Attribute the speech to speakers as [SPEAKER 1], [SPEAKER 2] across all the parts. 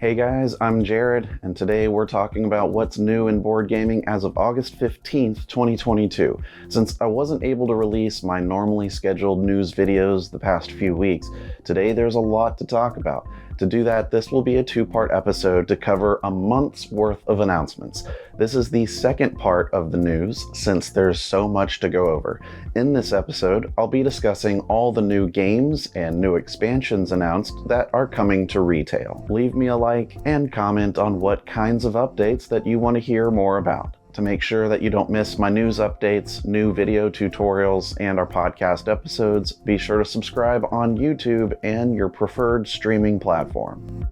[SPEAKER 1] Hey guys, I'm Jared, and today we're talking about what's new in board gaming as of August 15th, 2022. Since I wasn't able to release my normally scheduled news videos the past few weeks, today there's a lot to talk about. To do that, this will be a two-part episode to cover a month's worth of announcements. This is the second part of the news, since there's so much to go over. In this episode, I'll be discussing all the new games and new expansions announced that are coming to retail. Leave me a like and comment on what kinds of updates that you want to hear more about. To make sure that you don't miss my news updates, new video tutorials, and our podcast episodes, be sure to subscribe on YouTube and your preferred streaming platform.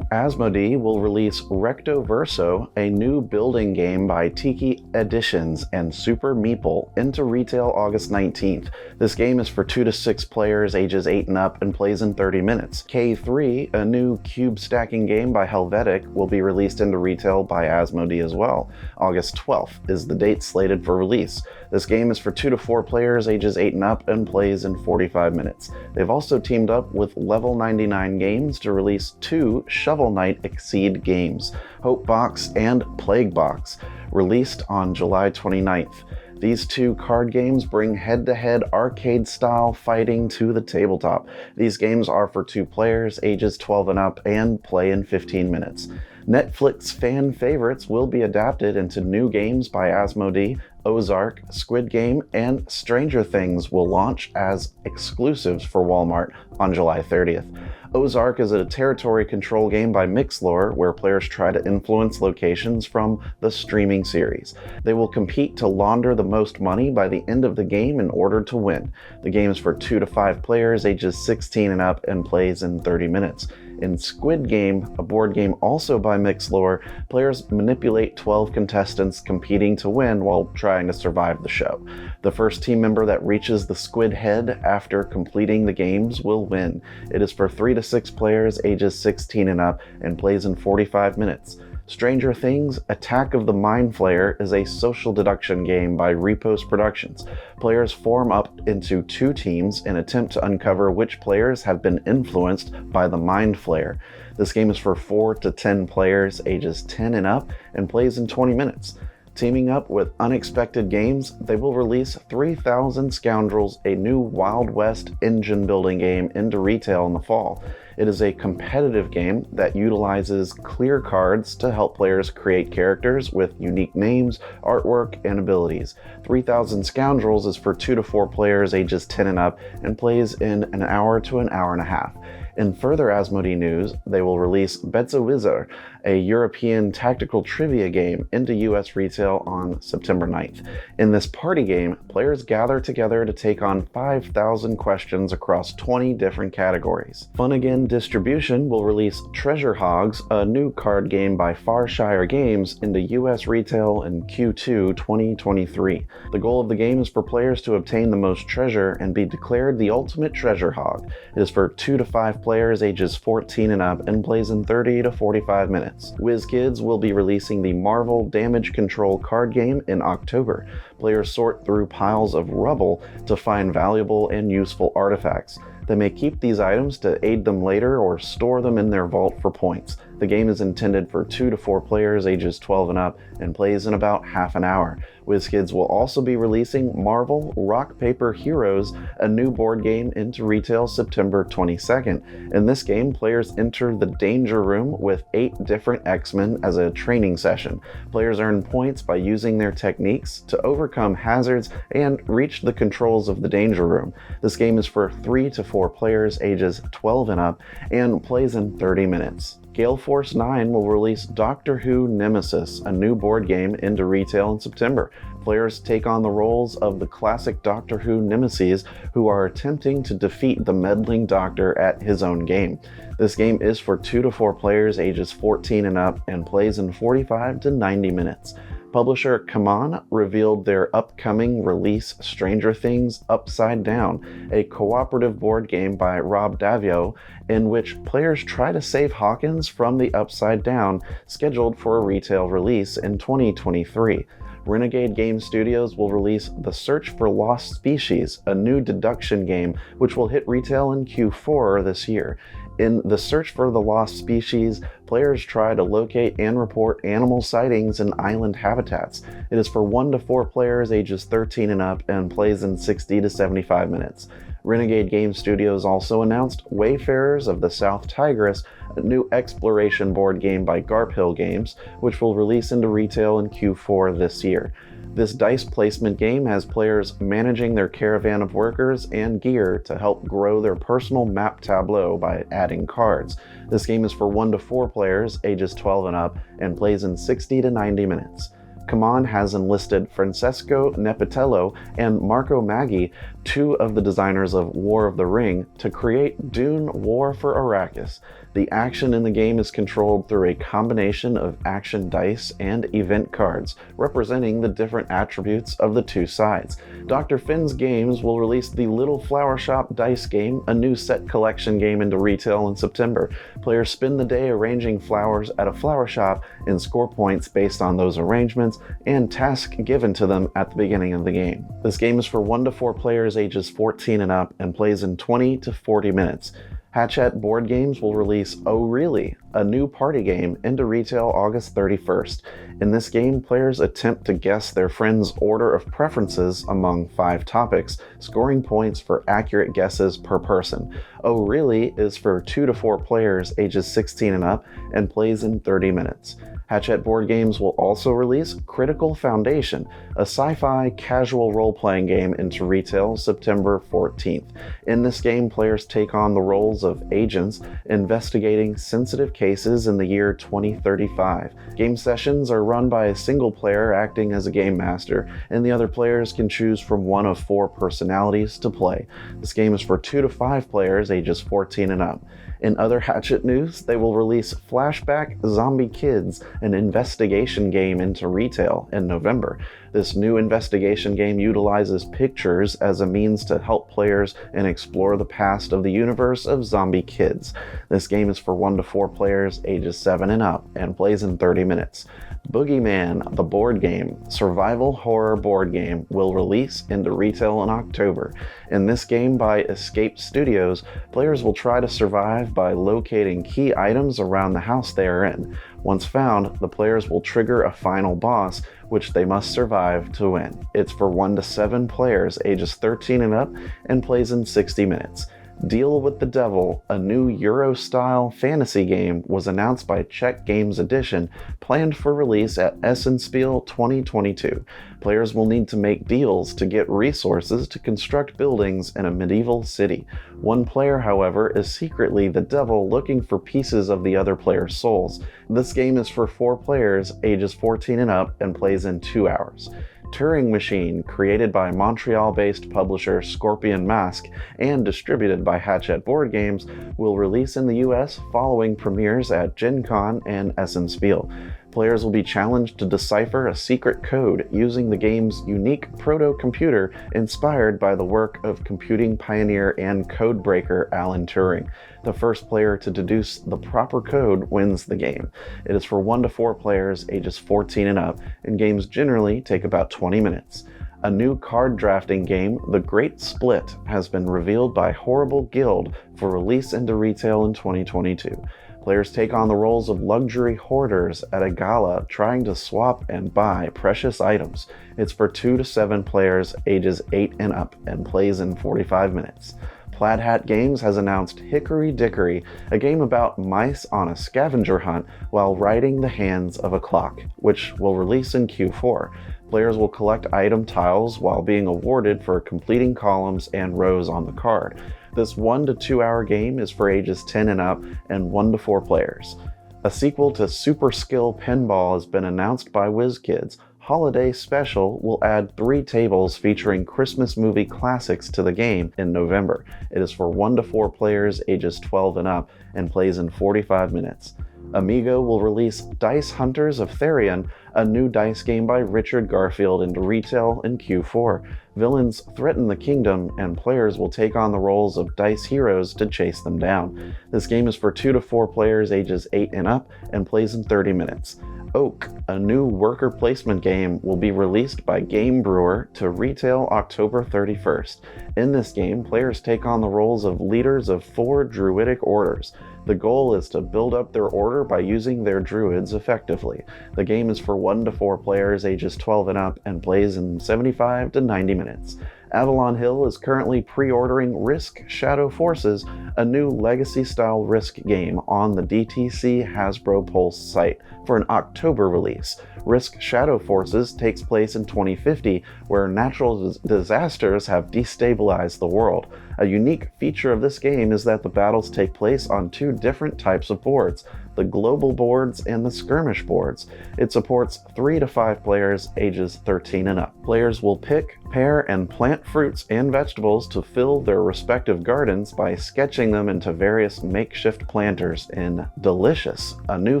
[SPEAKER 1] Asmodee will release Recto Verso, a new building game by Tiki Editions and Super Meeple, into retail August 19th. This game is for 2 to 6 players ages 8 and up and plays in 30 minutes. K3, a new cube stacking game by Helvetic, will be released into retail by Asmodee as well. August 12th is the date slated for release. This game is for 2 to 4 players ages 8 and up and plays in 45 minutes. They've also teamed up with Level 99 Games to release 2 Shovel Knight Exceed games, Hope Box and Plague Box, released on July 29th. These 2 card games bring head-to-head arcade-style fighting to the tabletop. These games are for 2 players ages 12 and up and play in 15 minutes. Netflix fan favorites will be adapted into new games by Asmodee. Ozark, Squid Game, and Stranger Things will launch as exclusives for Walmart on July 30th. Ozark is a territory control game by Mixlore where players try to influence locations from the streaming series. They will compete to launder the most money by the end of the game in order to win. The game is for 2 to 5 players ages 16 and up and plays in 30 minutes. In Squid Game, a board game also by Mixlore, players manipulate 12 contestants competing to win while trying to survive the show. The first team member that reaches the squid head after completing the games will win. It is for 3 to 6 players ages 16 and up and plays in 45 minutes. Stranger Things, Attack of the Mind Flayer is a social deduction game by Repost Productions. Players form up into 2 teams and attempt to uncover which players have been influenced by the Mind Flayer. This game is for 4 to 10 players ages 10 and up and plays in 20 minutes. Teaming up with Unexpected Games, they will release 3000 Scoundrels, a new Wild West engine building game, into retail in the fall. It is a competitive game that utilizes clear cards to help players create characters with unique names, artwork, and abilities. 3000 Scoundrels is for 2 to 4 players ages 10 and up and plays in an hour to an hour and a half. In further Asmodee news, they will release Betzewizzer, a European tactical trivia game, into US retail on September 9th. In this party game, players gather together to take on 5,000 questions across 20 different categories. Fun Again Distribution will release Treasure Hogs, a new card game by Farshire Games, into US retail in Q2 2023. The goal of the game is for players to obtain the most treasure and be declared the ultimate treasure hog. It is for 2 to 5 players ages 14 and up and plays in 30 to 45 minutes. WizKids will be releasing the Marvel Damage Control card game in October. Players sort through piles of rubble to find valuable and useful artifacts. They may keep these items to aid them later or store them in their vault for points. The game is intended for 2 to 4 players ages 12 and up and plays in about half an hour. WizKids will also be releasing Marvel Rock Paper Heroes, a new board game, into retail September 22nd. In this game, players enter the Danger Room with 8 different X-Men as a training session. Players earn points by using their techniques to overcome hazards and reach the controls of the Danger Room. This game is for 3 to 4 players ages 12 and up and plays in 30 minutes. Gale Force 9 will release Doctor Who Nemesis, a new board game, into retail in September. Players take on the roles of the classic Doctor Who Nemesis who are attempting to defeat the meddling Doctor at his own game. This game is for 2 to 4 players ages 14 and up and plays in 45 to 90 minutes. Publisher Kaman revealed their upcoming release Stranger Things Upside Down, a cooperative board game by Rob Davio in which players try to save Hawkins from the Upside Down, scheduled for a retail release in 2023. Renegade Game Studios will release The Search for Lost Species, a new deduction game which will hit retail in Q4 this year. In The Search for the Lost Species, players try to locate and report animal sightings in island habitats. It is for 1 to 4 players ages 13 and up and plays in 60 to 75 minutes. Renegade Game Studios also announced Wayfarers of the South Tigris, a new exploration board game by Garp Hill Games, which will release into retail in Q4 this year. This dice placement game has players managing their caravan of workers and gear to help grow their personal map tableau by adding cards. This game is for 1 to 4 players, ages 12 and up, and plays in 60 to 90 minutes. CMON has enlisted Francesco Nepitello and Marco Maggi, 2 of the designers of War of the Ring, to create Dune War for Arrakis. The action in the game is controlled through a combination of action dice and event cards, representing the different attributes of the 2 sides. Dr. Finn's Games will release the Little Flower Shop dice game, a new set collection game, into retail in September. Players spend the day arranging flowers at a flower shop and score points based on those arrangements and tasks given to them at the beginning of the game. This game is for 1 to 4 players ages 14 and up and plays in 20 to 40 minutes. Hatchet Board Games will release Oh Really!, a new party game, into retail August 31st. In this game, players attempt to guess their friend's order of preferences among 5 topics, scoring points for accurate guesses per person. Oh Really! Is for 2 to 4 players ages 16 and up and plays in 30 minutes. Hatchet Board Games will also release Critical Foundation, a sci-fi casual role-playing game, into retail September 14th. In this game, players take on the roles of agents investigating sensitive cases in the year 2035. Game sessions are run by a single player acting as a game master, and the other players can choose from 1 of 4 personalities to play. This game is for 2 to 5 players ages 14 and up. In other Hatchet news, they will release Flashback Zombie Kids, an investigation game, into retail in November. This new investigation game utilizes pictures as a means to help players and explore the past of the universe of Zombie Kids. This game is for 1 to 4 players ages 7 and up and plays in 30 minutes. Boogeyman, the board game, survival horror board game, will release into retail in October. In this game by Escape Studios, players will try to survive by locating key items around the house they are in. Once found, the players will trigger a final boss, which they must survive to win. It's for 1 to 7 players ages 13 and up and plays in 60 minutes. Deal with the Devil, a new Euro-style fantasy game, was announced by Czech Games Edition, planned for release at Essenspiel 2022. Players will need to make deals to get resources to construct buildings in a medieval city. One player, however, is secretly the devil looking for pieces of the other player's souls. This game is for 4 players ages 14 and up and plays in 2 hours. Turing Machine, created by Montreal-based publisher Scorpion Mask and distributed by Hatchet Board Games, will release in the US following premieres at Gen Con and Essenspiel. Players will be challenged to decipher a secret code using the game's unique proto-computer inspired by the work of computing pioneer and codebreaker Alan Turing. The first player to deduce the proper code wins the game. It is for 1 to 4 players ages 14 and up, and games generally take about 20 minutes. A new card drafting game, The Great Split, has been revealed by Horrible Guild for release into retail in 2022. Players take on the roles of luxury hoarders at a gala trying to swap and buy precious items. It's for 2 to 7 players ages 8 and up and plays in 45 minutes. Plaid Hat Games has announced Hickory Dickory, a game about mice on a scavenger hunt while riding the hands of a clock, which will release in Q4. Players will collect item tiles while being awarded for completing columns and rows on the card. This 1 to 2 hour game is for ages 10 and up and 1 to 4 players. A sequel to Super Skill Pinball has been announced by WizKids. Holiday Special will add 3 tables featuring Christmas movie classics to the game in November. It is for 1 to 4 players ages 12 and up and plays in 45 minutes. Amigo will release Dice Hunters of Therion, a new dice game by Richard Garfield, into retail in Q4. Villains threaten the kingdom, and players will take on the roles of dice heroes to chase them down. This game is for 2 to 4 players ages 8 and up and plays in 30 minutes. Oak, a new worker placement game, will be released by Game Brewer to retail October 31st. In this game, players take on the roles of leaders of 4 druidic orders. The goal is to build up their order by using their druids effectively. The game is for 1 to 4 players ages 12 and up and plays in 75 to 90 minutes. Avalon Hill is currently pre-ordering Risk Shadow Forces, a new legacy-style Risk game on the DTC Hasbro Pulse site for an October release. Risk Shadow Forces takes place in 2050, where natural disasters have destabilized the world. A unique feature of this game is that the battles take place on 2 different types of boards, the global boards and the skirmish boards. It supports 3 to 5 players ages 13 and up. Players will pick, pair, and plant fruits and vegetables to fill their respective gardens by sketching them into various makeshift planters in Delicious, a new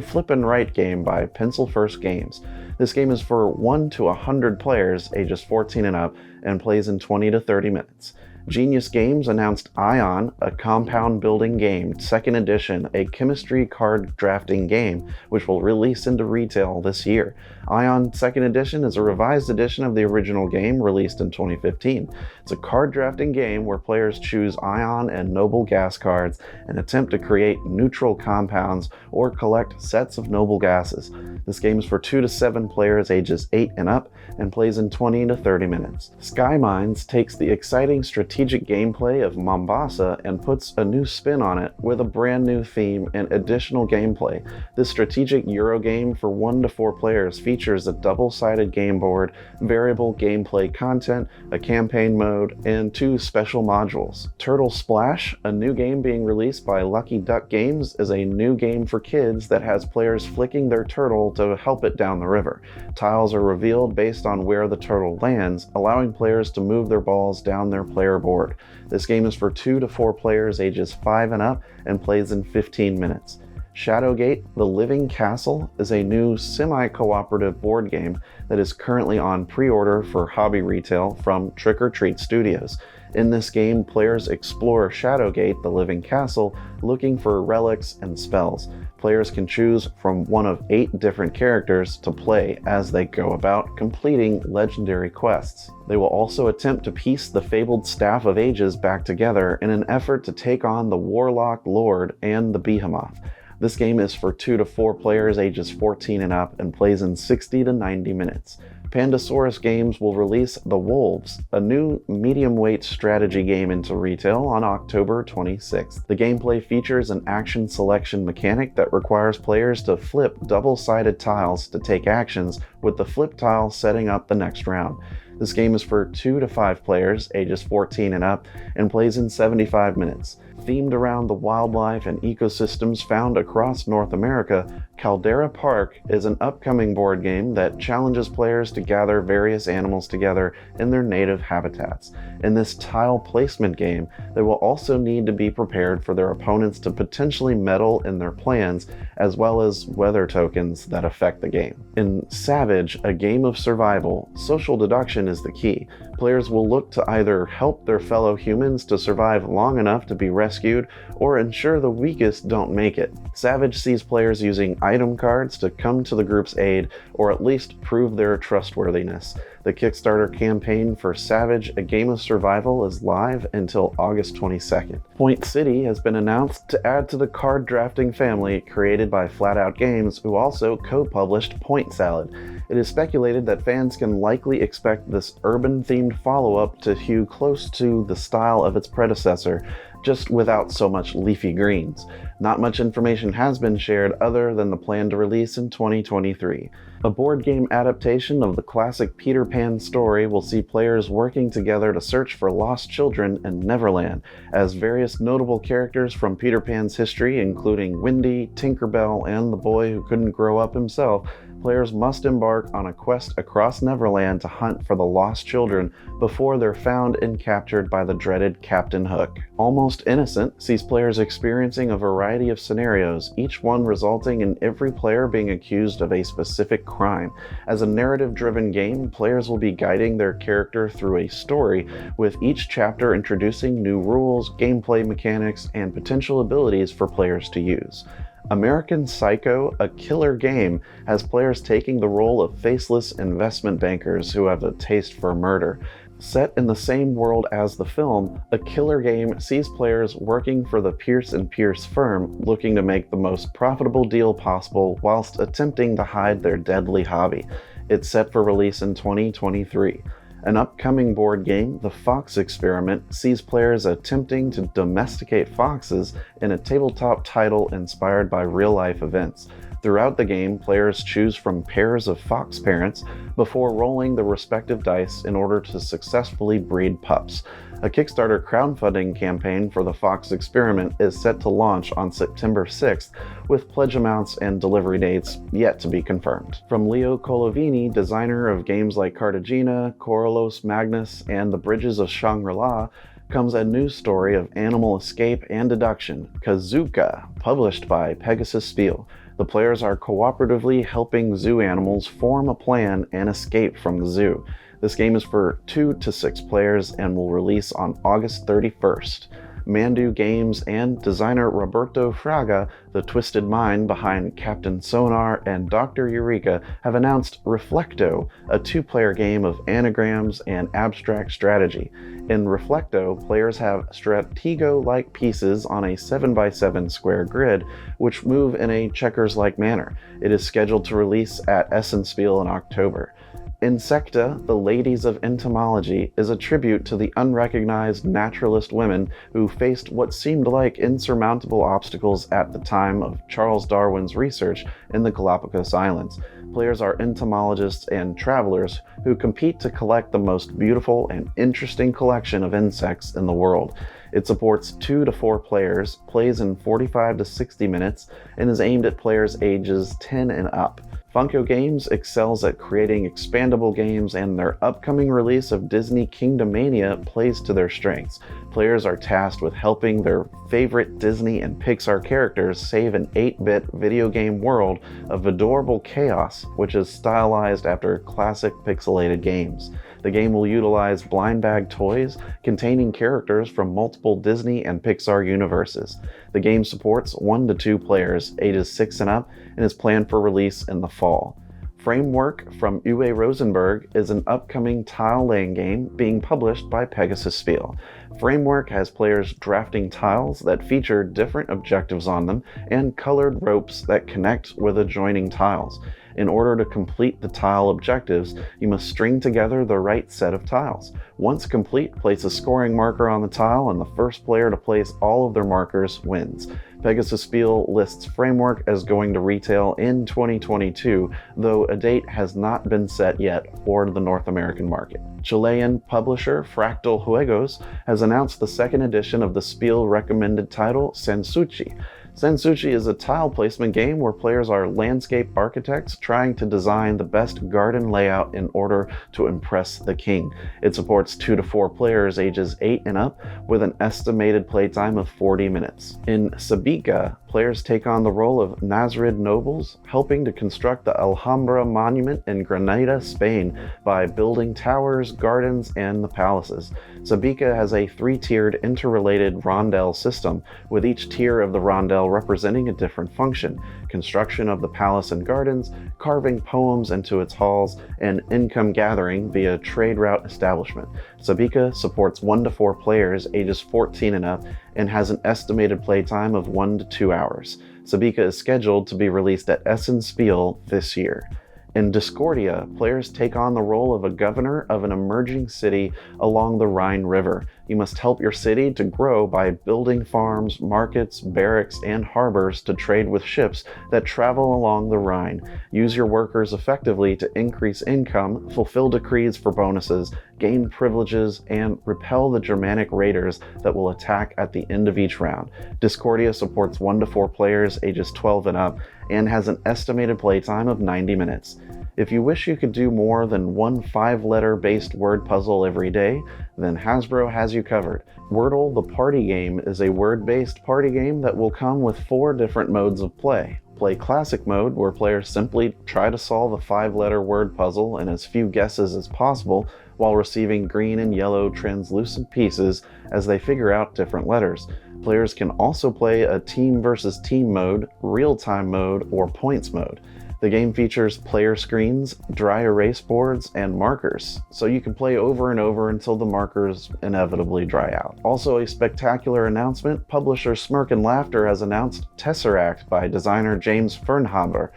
[SPEAKER 1] flip and write game by Pencil First Games. This game is for 1 to 100 players ages 14 and up and plays in 20 to 30 minutes. Genius Games announced Ion, a compound building game, 2nd edition, a chemistry card drafting game, which will release into retail this year. Ion 2nd edition is a revised edition of the original game released in 2015. It's a card drafting game where players choose ion and noble gas cards and attempt to create neutral compounds or collect sets of noble gases. This game is for 2 to 7 players ages 8 and up and plays in 20 to 30 minutes. Sky Mines takes the exciting strategic gameplay of Mombasa and puts a new spin on it with a brand new theme and additional gameplay. This strategic Euro game for 1 to 4 players features a double-sided game board, variable gameplay content, a campaign mode, and 2 special modules. Turtle Splash, a new game being released by Lucky Duck Games, is a new game for kids that has players flicking their turtle to help it down the river. Tiles are revealed based on where the turtle lands, allowing players to move their balls down their player board. This game is for 2 to 4 players ages 5 and up and plays in 15 minutes. Shadowgate, The Living Castle, is a new semi-cooperative board game that is currently on pre-order for hobby retail from Trick or Treat Studios. In this game, players explore Shadowgate, The Living Castle, looking for relics and spells. Players can choose from one of 8 different characters to play as they go about completing legendary quests. They will also attempt to piece the fabled Staff of Ages back together in an effort to take on the Warlock Lord and the Behemoth. This game is for 2 to 4 players ages 14 and up and plays in 60 to 90 minutes. Pandasaurus Games will release The Wolves, a new medium-weight strategy game into retail on October 26th. The gameplay features an action selection mechanic that requires players to flip double-sided tiles to take actions, with the flip tile setting up the next round. This game is for 2 to 5 players, ages 14 and up, and plays in 75 minutes. Themed around the wildlife and ecosystems found across North America, Caldera Park is an upcoming board game that challenges players to gather various animals together in their native habitats. In this tile placement game, they will also need to be prepared for their opponents to potentially meddle in their plans, as well as weather tokens that affect the game. In Savage, a game of survival, social deduction is the key. Players will look to either help their fellow humans to survive long enough to be rescued, or ensure the weakest don't make it. Savage sees players using item cards to come to the group's aid, or at least prove their trustworthiness. The Kickstarter campaign for Savage, a game of survival, is live until August 22nd. Point City has been announced to add to the card drafting family created by Flatout Games, who also co-published Point Salad. It is speculated that fans can likely expect this urban-themed follow-up to hew close to the style of its predecessor, just without so much leafy greens. Not much information has been shared other than the plan to release in 2023. A board game adaptation of the classic Peter Pan story will see players working together to search for lost children in Neverland, as various notable characters from Peter Pan's history, including Wendy, Tinkerbell, and the boy who couldn't grow up himself, players must embark on a quest across Neverland to hunt for the lost children before they're found and captured by the dreaded Captain Hook. Almost Innocent sees players experiencing a variety of scenarios, each one resulting in every player being accused of a specific crime. As a narrative-driven game, players will be guiding their character through a story, with each chapter introducing new rules, gameplay mechanics, and potential abilities for players to use. American Psycho, a killer game, has players taking the role of faceless investment bankers who have a taste for murder. Set in the same world as the film, A Killer Game sees players working for the Pierce & Pierce firm looking to make the most profitable deal possible whilst attempting to hide their deadly hobby. It's set for release in 2023. An upcoming board game, The Fox Experiment, sees players attempting to domesticate foxes in a tabletop title inspired by real-life events. Throughout the game, players choose from pairs of fox parents before rolling the respective dice in order to successfully breed pups. A Kickstarter crowdfunding campaign for the Fox Experiment is set to launch on September 6th, with pledge amounts and delivery dates yet to be confirmed. From Leo Colovini, designer of games like Cartagena, Coriolis Magnus, and The Bridges of Shangri-La, comes a new story of animal escape and deduction, Kazuka, published by Pegasus Spiel. The players are cooperatively helping zoo animals form a plan and escape from the zoo. This game is for 2 to 6 players and will release on August 31st. Mandu Games and designer Roberto Fraga, the twisted mind behind Captain Sonar and Dr. Eureka, have announced Reflecto, a 2-player game of anagrams and abstract strategy. In Reflecto, players have Stratego-like pieces on a 7x7 square grid, which move in a checkers-like manner. It is scheduled to release at Essenspiel in October. Insecta, the Ladies of Entomology, is a tribute to the unrecognized naturalist women who faced what seemed like insurmountable obstacles at the time of Charles Darwin's research in the Galapagos Islands. Players are entomologists and travelers who compete to collect the most beautiful and interesting collection of insects in the world. It supports 2 to 4 players, plays in 45 to 60 minutes, and is aimed at players ages 10 and up. Funko Games excels at creating expandable games, and their upcoming release of Disney Kingdomania plays to their strengths. Players are tasked with helping their favorite Disney and Pixar characters save an 8-bit video game world of adorable chaos, which is stylized after classic pixelated games. The game will utilize blind bag toys containing characters from multiple Disney and Pixar universes. The game supports 1 to 2 players, ages 6 and up, and is planned for release in the fall. Framework from Uwe Rosenberg is an upcoming tile-laying game being published by Pegasus Spiel. Framework has players drafting tiles that feature different objectives on them and colored ropes that connect with adjoining tiles. In order to complete the tile objectives, you must string together the right set of tiles. Once complete, place a scoring marker on the tile, and the first player to place all of their markers wins. Pegasus Spiel lists Framework as going to retail in 2022, though a date has not been set yet for the North American market. Chilean publisher Fractal Juegos has announced the second edition of the Spiel recommended title, Sensuchi. Sensuchi is a tile placement game where players are landscape architects trying to design the best garden layout in order to impress the king. It supports 2 to 4 players ages 8 and up with an estimated playtime of 40 minutes. In Sabika, players take on the role of Nasrid nobles, helping to construct the Alhambra monument in Granada, Spain, by building towers, gardens, and the palaces. Sabika has a 3-tiered interrelated rondel system, with each tier of the rondel representing a different function: construction of the palace and gardens, carving poems into its halls, and income gathering via trade route establishment. Sabika supports 1 to 4 players ages 14 and up and has an estimated playtime of 1 to 2 hours. Sabika is scheduled to be released at Essen Spiel this year. In Discordia, players take on the role of a governor of an emerging city along the Rhine River. You must help your city to grow by building farms, markets, barracks, and harbors to trade with ships that travel along the Rhine. Use your workers effectively to increase income, fulfill decrees for bonuses, gain privileges, and repel the Germanic raiders that will attack at the end of each round. Discordia supports 1 to 4 players ages 12 and up and has an estimated playtime of 90 minutes. If you wish you could do more than one 5-letter based word puzzle every day, then Hasbro has you covered. Wordle the Party Game is a word-based party game that will come with 4 different modes of play. Play Classic Mode, where players simply try to solve a 5-letter word puzzle in as few guesses as possible while receiving green and yellow translucent pieces as they figure out different letters. Players can also play a team versus team mode, real-time mode, or points mode. The game features player screens, dry erase boards, and markers, so you can play over and over until the markers inevitably dry out. Also a spectacular announcement, publisher Smirk and Laughter has announced Tesseract by designer James Fernhaber.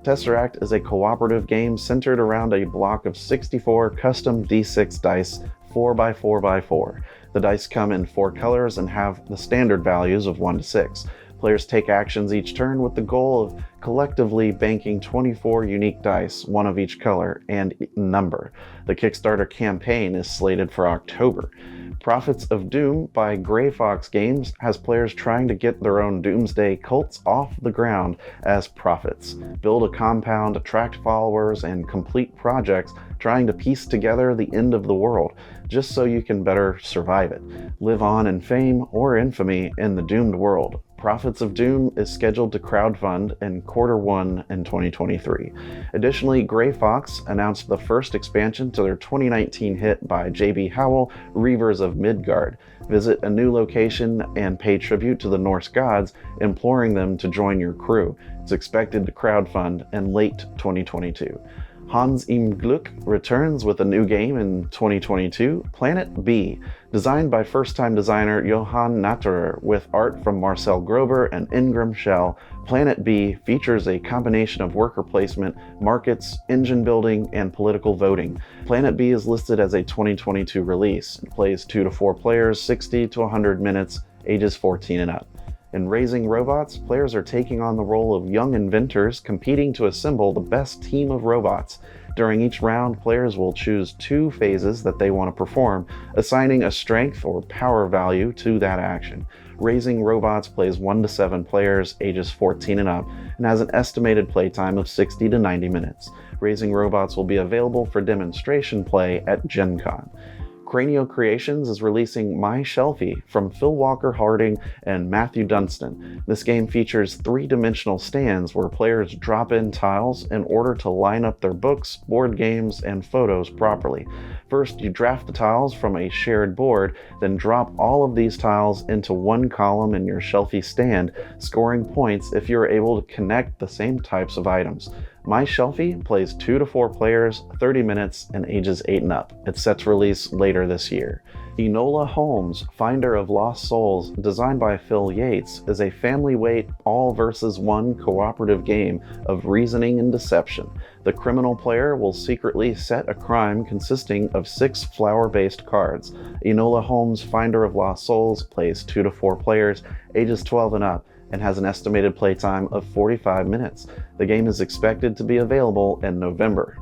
[SPEAKER 1] Tesseract is a cooperative game centered around a block of 64 custom D6 dice 4x4x4. The dice come in 4 colors and have the standard values of 1 to 6. Players take actions each turn with the goal of collectively banking 24 unique dice, 1 of each color and number. The Kickstarter campaign is slated for October. Prophets of Doom by Grey Fox Games has players trying to get their own doomsday cults off the ground as prophets. Build a compound, attract followers, and complete projects trying to piece together the end of the world, just so you can better survive it. Live on in fame or infamy in the doomed world. Prophets of Doom is scheduled to crowdfund in Q1 in 2023. Additionally, Grey Fox announced the first expansion to their 2019 hit by J.B. Howell, Reeves of Midgard. Visit a new location and pay tribute to the Norse gods, imploring them to join your crew. It's expected to crowdfund in late 2022. Hans im Glück returns with a new game in 2022, Planet B. Designed by first-time designer Johan Natterer with art from Marcel Grober and Ingram Shell, Planet B features a combination of worker placement, markets, engine building, and political voting. Planet B is listed as a 2022 release and plays 2 to 4 players, 60 to 100 minutes, ages 14 and up. In Raising Robots, players are taking on the role of young inventors competing to assemble the best team of robots. During each round, players will choose 2 phases that they want to perform, assigning a strength or power value to that action. Raising Robots plays 1 to 7 players, ages 14 and up, and has an estimated playtime of 60 to 90 minutes. Raising Robots will be available for demonstration play at Gen Con. Cranio Creations is releasing My Shelfie from Phil Walker Harding and Matthew Dunstan. This game features 3-dimensional stands where players drop in tiles in order to line up their books, board games, and photos properly. First, you draft the tiles from a shared board, then drop all of these tiles into one column in your Shelfie stand, scoring points if you're able to connect the same types of items. My Shelfie plays 2 to 4 players, 30 minutes, and ages 8 and up. It's set to release later this year. Enola Holmes, Finder of Lost Souls, designed by Phil Yates, is a family-weight all-versus-one cooperative game of reasoning and deception. The criminal player will secretly set a crime consisting of 6 flower-based cards. Enola Holmes, Finder of Lost Souls, plays 2 to 4 players, ages 12 and up, and has an estimated playtime of 45 minutes. The game is expected to be available in November.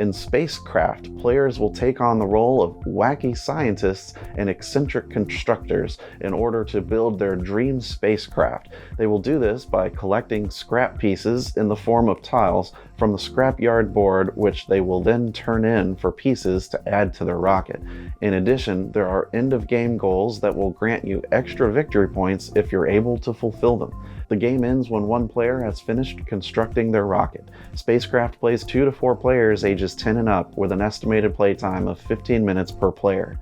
[SPEAKER 1] In Spacecraft, players will take on the role of wacky scientists and eccentric constructors in order to build their dream spacecraft. They will do this by collecting scrap pieces in the form of tiles from the scrapyard board, which they will then turn in for pieces to add to their rocket. In addition, there are end-of-game goals that will grant you extra victory points if you're able to fulfill them. The game ends when one player has finished constructing their rocket. Spacecraft plays 2 to 4 players ages 10 and up with an estimated playtime of 15 minutes per player.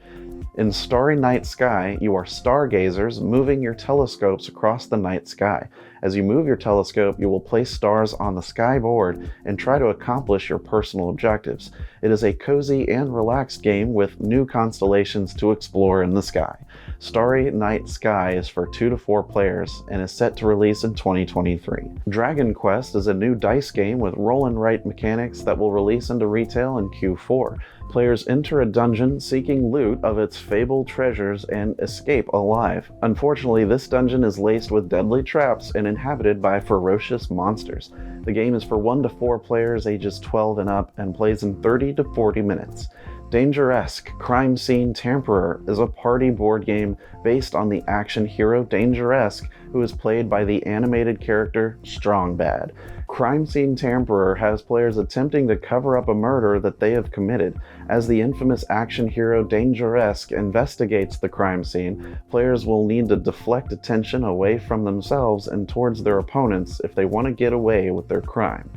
[SPEAKER 1] In Starry Night Sky, you are stargazers moving your telescopes across the night sky. As you move your telescope, you will place stars on the sky board and try to accomplish your personal objectives. It is a cozy and relaxed game with new constellations to explore in the sky. Starry Night Sky is for 2 to 4 players and is set to release in 2023. Dragon Quest is a new dice game with roll and write mechanics that will release into retail in Q4. Players enter a dungeon seeking loot of its fabled treasures and escape alive. Unfortunately, this dungeon is laced with deadly traps and inhabited by ferocious monsters. The game is for 1 to 4 players ages 12 and up and plays in 30 to 40 minutes. Dangeresque Crime Scene Tamperer is a party board game based on the action hero Dangeresque, who is played by the animated character Strong Bad. Crime Scene Tamperer has players attempting to cover up a murder that they have committed. As the infamous action hero Dangeresque investigates the crime scene, players will need to deflect attention away from themselves and towards their opponents if they want to get away with their crime.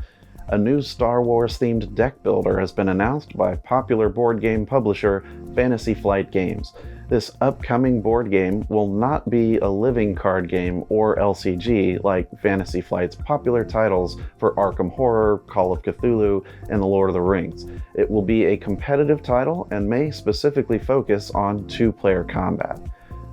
[SPEAKER 1] A new Star Wars-themed deck builder has been announced by popular board game publisher Fantasy Flight Games. This upcoming board game will not be a living card game or LCG like Fantasy Flight's popular titles for Arkham Horror, Call of Cthulhu, and The Lord of the Rings. It will be a competitive title and may specifically focus on two-player combat.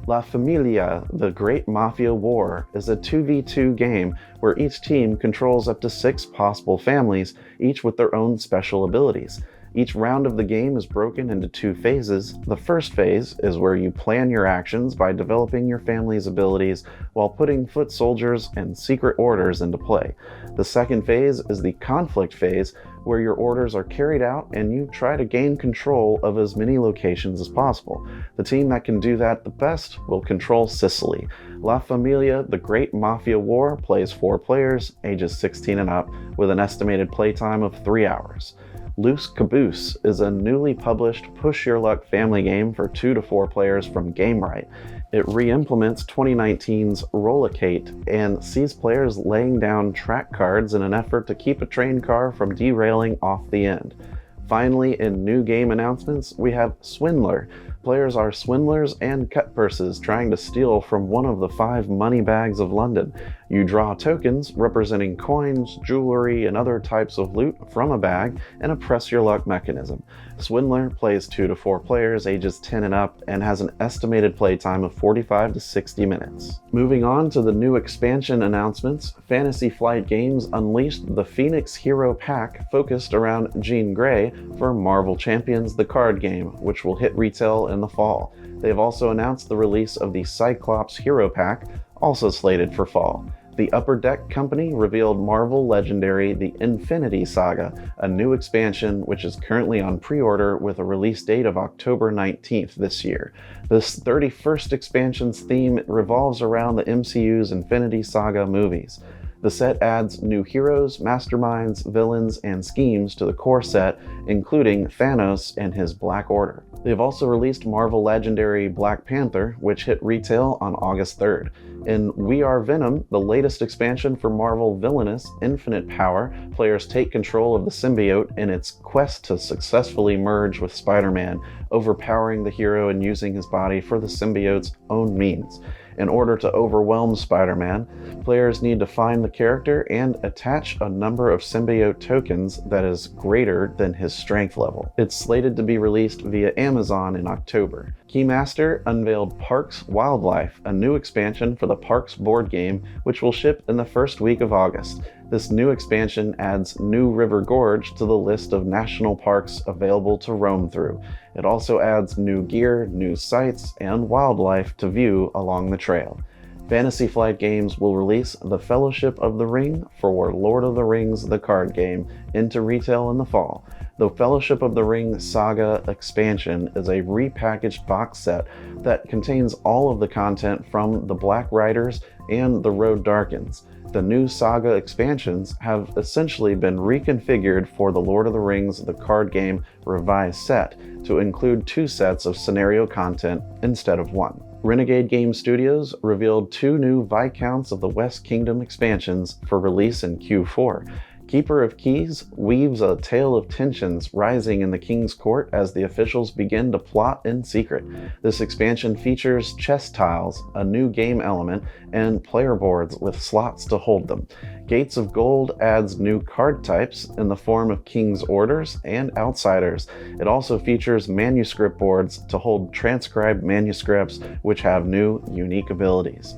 [SPEAKER 1] La Familia, The Great Mafia War, is a 2v2 game where each team controls up to 6 possible families, each with their own special abilities. Each round of the game is broken into 2 phases. The first phase is where you plan your actions by developing your family's abilities while putting foot soldiers and secret orders into play. The second phase is the conflict phase, where your orders are carried out and you try to gain control of as many locations as possible. The team that can do that the best will control Sicily. La Familia, The Great Mafia War plays 4 players, ages 16 and up, with an estimated playtime of 3 hours. Loose Caboose is a newly published push-your-luck family game for 2 to 4 players from Gamewright. It re-implements 2019's Rollicate and sees players laying down track cards in an effort to keep a train car from derailing off the end. Finally, in new game announcements, we have Swindler. Players are swindlers and cutpurses trying to steal from one of the 5 money bags of London. You draw tokens representing coins, jewelry, and other types of loot from a bag and a press your luck mechanism. Swindler plays 2 to 4 players ages 10 and up and has an estimated playtime of 45 to 60 minutes. Moving on to the new expansion announcements, Fantasy Flight Games unleashed the Phoenix Hero Pack focused around Jean Grey for Marvel Champions the card game, which will hit retail in the fall. They have also announced the release of the Cyclops Hero Pack, also slated for fall. The Upper Deck Company revealed Marvel Legendary The Infinity Saga, a new expansion which is currently on pre-order with a release date of October 19th this year. This 31st expansion's theme revolves around the MCU's Infinity Saga movies. The set adds new heroes, masterminds, villains, and schemes to the core set, including Thanos and his Black Order. They have also released Marvel Legendary Black Panther, which hit retail on August 3rd. In We Are Venom, the latest expansion for Marvel Villainous Infinite Power, players take control of the symbiote in its quest to successfully merge with Spider-Man, overpowering the hero and using his body for the symbiote's own means. In order to overwhelm Spider-Man, players need to find the character and attach a number of symbiote tokens that is greater than his strength level. It's slated to be released via Amazon in October. Keymaster unveiled Parks Wildlife, a new expansion for the Parks board game, which will ship in the first week of August. This new expansion adds New River Gorge to the list of national parks available to roam through. It also adds new gear, new sights, and wildlife to view along the trail. Fantasy Flight Games will release The Fellowship of the Ring for Lord of the Rings the card game into retail in the fall. The Fellowship of the Ring Saga expansion is a repackaged box set that contains all of the content from The Black Riders and The Road Darkens. The new Saga expansions have essentially been reconfigured for the Lord of the Rings the card game revised set to include 2 sets of scenario content instead of 1. Renegade Game Studios revealed 2 new Viscounts of the West Kingdom expansions for release in Q4. Keeper of Keys weaves a tale of tensions rising in the King's Court as the officials begin to plot in secret. This expansion features chess tiles, a new game element, and player boards with slots to hold them. Gates of Gold adds new card types in the form of King's Orders and Outsiders. It also features manuscript boards to hold transcribed manuscripts which have new, unique abilities.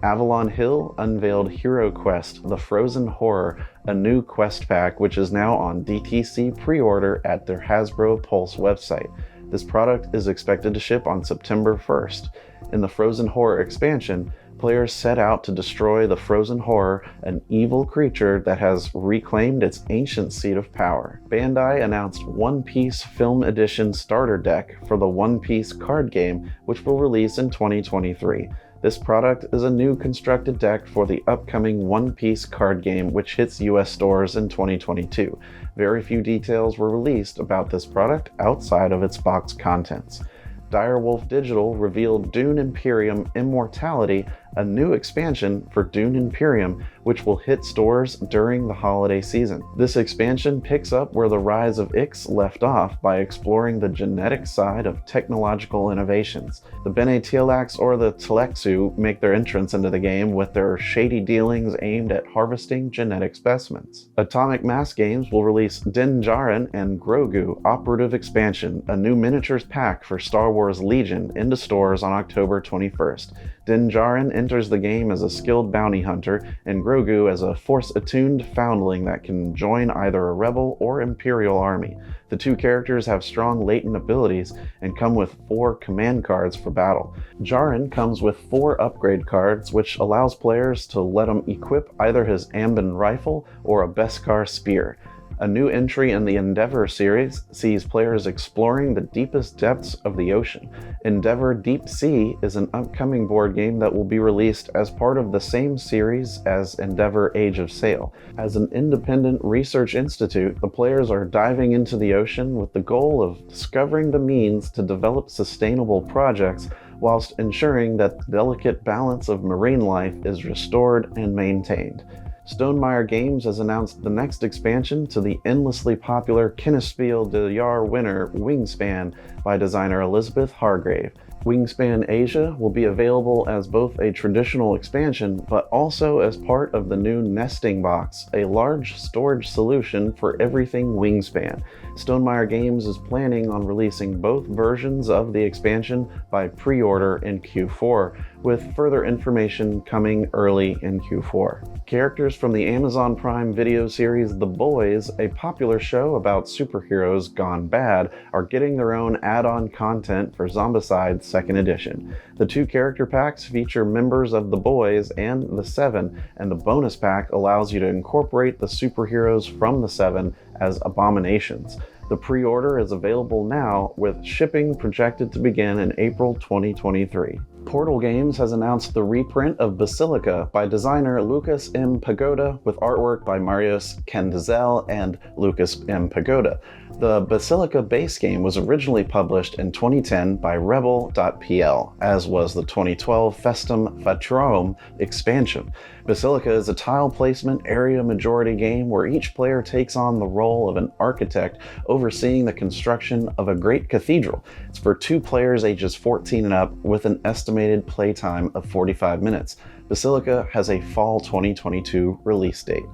[SPEAKER 1] Avalon Hill unveiled Hero Quest: The Frozen Horror, a new quest pack which is now on DTC pre-order at their Hasbro Pulse website. This product is expected to ship on September 1st. In the Frozen Horror expansion, players set out to destroy the Frozen Horror, an evil creature that has reclaimed its ancient seat of power. Bandai announced One Piece Film Edition starter deck for the One Piece card game, which will release in 2023. This product is a new constructed deck for the upcoming One Piece card game, which hits US stores in 2022. Very few details were released about this product outside of its box contents. Direwolf Digital revealed Dune Imperium Immortality, a new expansion for Dune Imperium, which will hit stores during the holiday season. This expansion picks up where the Rise of Ix left off by exploring the genetic side of technological innovations. The Bene Tleilax or the Tlexu make their entrance into the game with their shady dealings aimed at harvesting genetic specimens. Atomic Mass Games will release Din Djarin and Grogu Operative Expansion, a new miniatures pack for Star Wars Legion, into stores on October 21st. Din Djarin enters the game as a skilled bounty hunter, and Grogu as a Force-attuned foundling that can join either a Rebel or Imperial army. The two characters have strong latent abilities and come with 4 command cards for battle. Djarin comes with 4 upgrade cards, which allows players to let him equip either his Ambon rifle or a Beskar spear. A new entry in the Endeavor series sees players exploring the deepest depths of the ocean. Endeavor Deep Sea is an upcoming board game that will be released as part of the same series as Endeavor Age of Sail. As an independent research institute, the players are diving into the ocean with the goal of discovering the means to develop sustainable projects whilst ensuring that the delicate balance of marine life is restored and maintained. Stonemaier Games has announced the next expansion to the endlessly popular Kennespiel de Jaar winner Wingspan by designer Elizabeth Hargrave. Wingspan Asia will be available as both a traditional expansion, but also as part of the new Nesting Box, a large storage solution for everything Wingspan. Stonemaier Games is planning on releasing both versions of the expansion by pre-order in Q4, with further information coming early in Q4. Characters from the Amazon Prime Video series The Boys, a popular show about superheroes gone bad, are getting their own add-on content for Zombicide 2nd Edition. The 2 character packs feature members of The Boys and the Seven, and the bonus pack allows you to incorporate the superheroes from the Seven as abominations. The pre-order is available now, with shipping projected to begin in April 2023. Portal Games has announced the reprint of Basilica by designer Lucas M. Pagoda with artwork by Marius Candezel and Lucas M. Pagoda. The Basilica base game was originally published in 2010 by Rebel.pl, as was the 2012 Festum Fatrum expansion. Basilica is a tile placement area majority game where each player takes on the role of an architect overseeing the construction of a great cathedral. It's for 2 players ages 14 and up with an estimated playtime of 45 minutes. Basilica has a fall 2022 release date.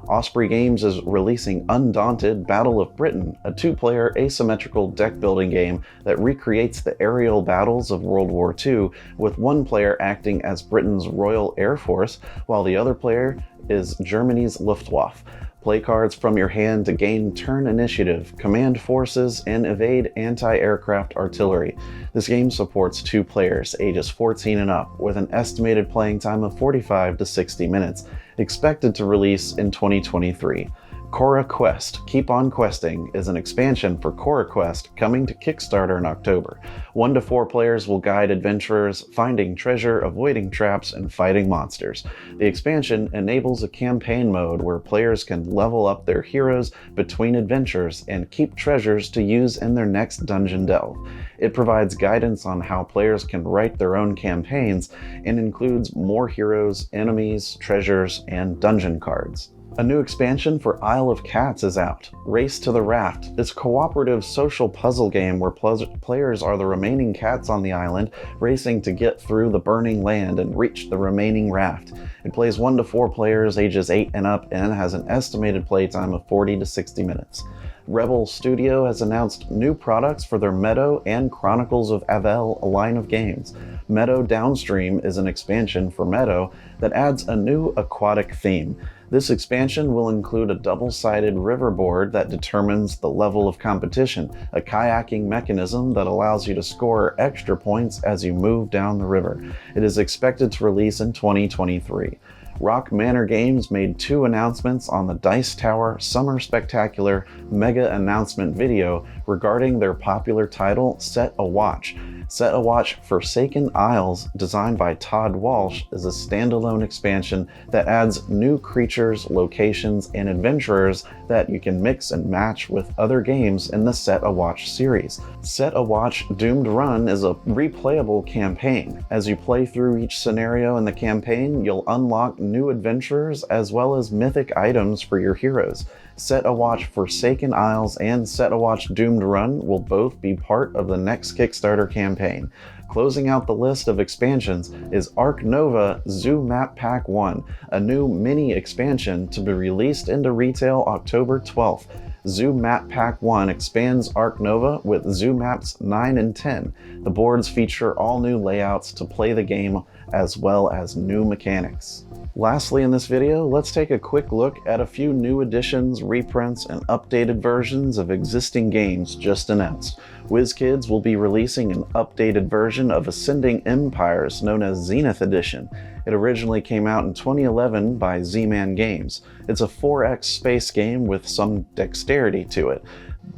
[SPEAKER 1] Osprey Games is releasing Undaunted Battle of Britain, a 2-player asymmetrical deck-building game that recreates the aerial battles of World War II, with 1 player acting as Britain's Royal Air Force, while the other player is Germany's Luftwaffe. Play cards from your hand to gain turn initiative, command forces, and evade anti-aircraft artillery. This game supports 2 players, ages 14 and up, with an estimated playing time of 45 to 60 minutes, expected to release in 2023. Cora Quest Keep On Questing is an expansion for Cora Quest coming to Kickstarter in October. 1 to 4 players will guide adventurers finding treasure, avoiding traps, and fighting monsters. The expansion enables a campaign mode where players can level up their heroes between adventures and keep treasures to use in their next dungeon delve. It provides guidance on how players can write their own campaigns and includes more heroes, enemies, treasures, and dungeon cards. A new expansion for Isle of Cats is out. Race to the Raft. It's a cooperative social puzzle game where players are the remaining cats on the island, racing to get through the burning land and reach the remaining raft. It plays 1 to 4 players ages 8 and up and has an estimated playtime of 40 to 60 minutes. Rebel Studio has announced new products for their Meadow and Chronicles of Avel line of games. Meadow Downstream is an expansion for Meadow that adds a new aquatic theme. This expansion will include a double-sided river board that determines the level of competition, a kayaking mechanism that allows you to score extra points as you move down the river. It is expected to release in 2023. Rock Manor Games made 2 announcements on the Dice Tower Summer Spectacular Mega Announcement video regarding their popular title, Set a Watch. Set a Watch Forsaken Isles, designed by Todd Walsh, is a standalone expansion that adds new creatures, locations, and adventurers that you can mix and match with other games in the Set a Watch series. Set a Watch Doomed Run is a replayable campaign. As you play through each scenario in the campaign, you'll unlock new adventures as well as mythic items for your heroes. Set a Watch Forsaken Isles and Set a Watch Doomed Run will both be part of the next Kickstarter campaign. Closing out the list of expansions is Ark Nova Zoo Map Pack 1, a new mini expansion to be released into retail October 12th. Zoo Map Pack 1 expands Ark Nova with Zoo Maps 9 and 10. The boards feature all new layouts to play the game as well as new mechanics. Lastly in this video, let's take a quick look at a few new additions, reprints, and updated versions of existing games just announced. WizKids will be releasing an updated version of Ascending Empires known as Zenith Edition. It originally came out in 2011 by Z-Man Games. It's a 4X space game with some dexterity to it.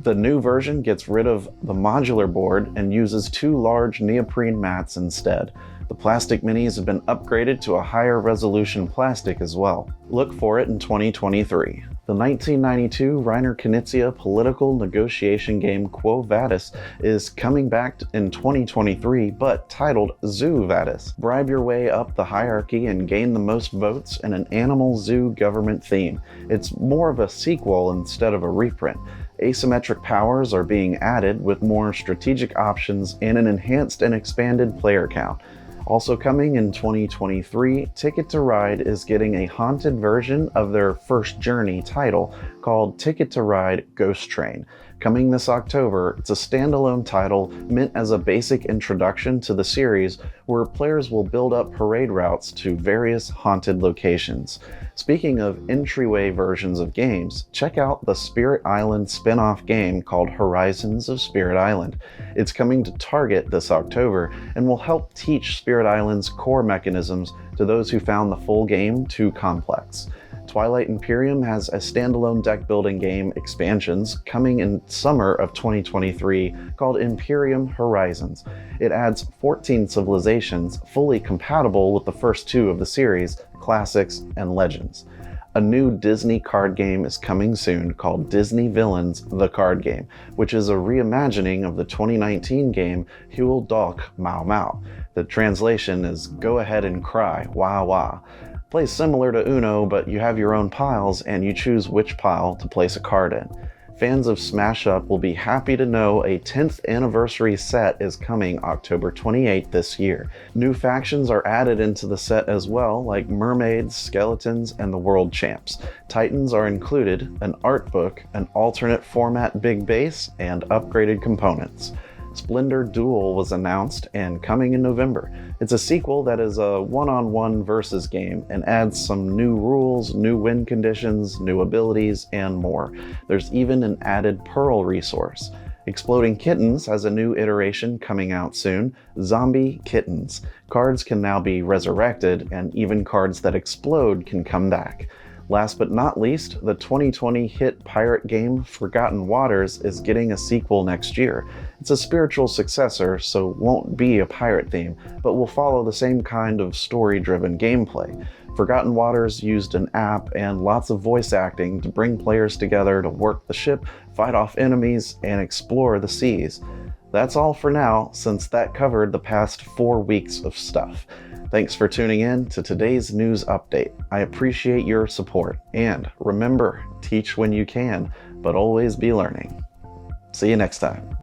[SPEAKER 1] The new version gets rid of the modular board and uses 2 large neoprene mats instead. The plastic minis have been upgraded to a higher resolution plastic as well. Look for it in 2023. The 1992 Reiner Knizia political negotiation game Quo Vadis is coming back in 2023, but titled Zoo Vadis. Bribe your way up the hierarchy and gain the most votes in an animal zoo government theme. It's more of a sequel instead of a reprint. Asymmetric powers are being added with more strategic options and an enhanced and expanded player count. Also coming in 2023, Ticket to Ride is getting a haunted version of their first Journey title called Ticket to Ride Ghost Train. Coming this October, it's a standalone title meant as a basic introduction to the series where players will build up parade routes to various haunted locations. Speaking of entryway versions of games, check out the Spirit Island spin-off game called Horizons of Spirit Island. It's coming to Target this October and will help teach Spirit Island's core mechanisms to those who found the full game too complex. Twilight Imperium has a standalone deck building game expansions coming in summer of 2023 called Imperium Horizons. It adds 14 civilizations fully compatible with the first 2 of the series, Classics and Legends. A new Disney card game is coming soon called Disney Villains: The Card Game, which is a reimagining of the 2019 game Huel Dolk Mau Mau. The translation is Go Ahead and Cry, Wah Wah. Plays similar to Uno, but you have your own piles and you choose which pile to place a card in. Fans of Smash Up will be happy to know a 10th anniversary set is coming October 28th this year. New factions are added into the set as well, like mermaids, skeletons, and the world champs. Titans are included, an art book, an alternate format big base, and upgraded components. Splendor Duel was announced and coming in November. It's a sequel that is a one-on-one versus game and adds some new rules, new win conditions, new abilities, and more. There's even an added Pearl resource. Exploding Kittens has a new iteration coming out soon, Zombie Kittens. Cards can now be resurrected, and even cards that explode can come back. Last but not least, the 2020 hit pirate game Forgotten Waters is getting a sequel next year. It's a spiritual successor, so won't be a pirate theme, but will follow the same kind of story-driven gameplay. Forgotten Waters used an app and lots of voice acting to bring players together to work the ship, fight off enemies, and explore the seas. That's all for now, since that covered the past 4 weeks of stuff. Thanks for tuning in to today's news update. I appreciate your support, and remember, teach when you can, but always be learning. See you next time.